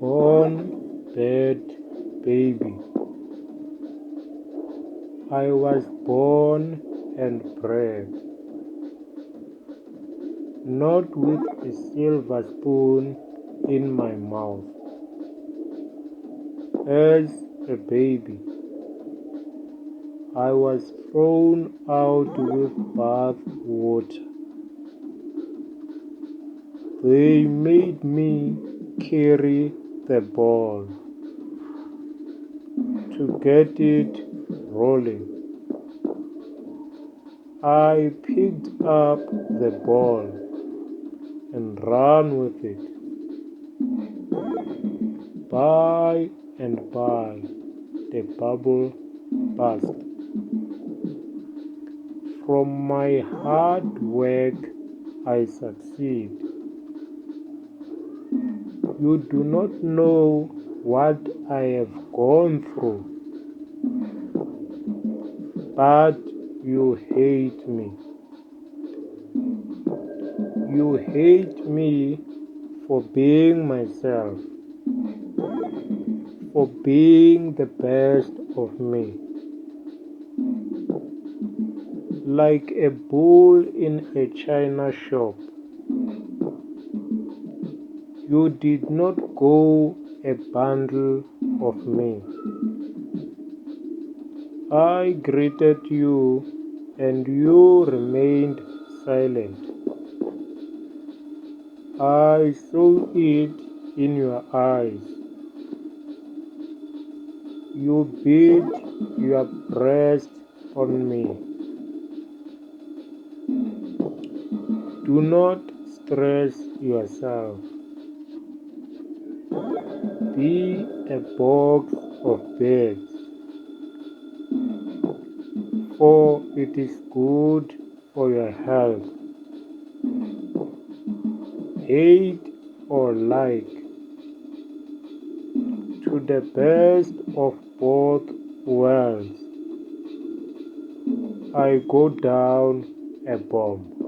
Born dead baby. I was born and bred, not with a silver spoon in my mouth. As a baby, I was thrown out with bath water. They made me carry the ball to get it rolling. I picked up the ball and ran with it. By and by, the bubble burst. From my hard work, I succeed. You do not know what I have gone through, but you hate me. You hate me for being myself, for being the best of me. Like a bull in a china shop, you did not go a bundle of me. I greeted you and you remained silent. I saw it in your eyes. You beat your breast on me. Do not stress yourself. Be a box of birds, for it is good for your health. Hate or like, to the best of both worlds, I go down a bomb.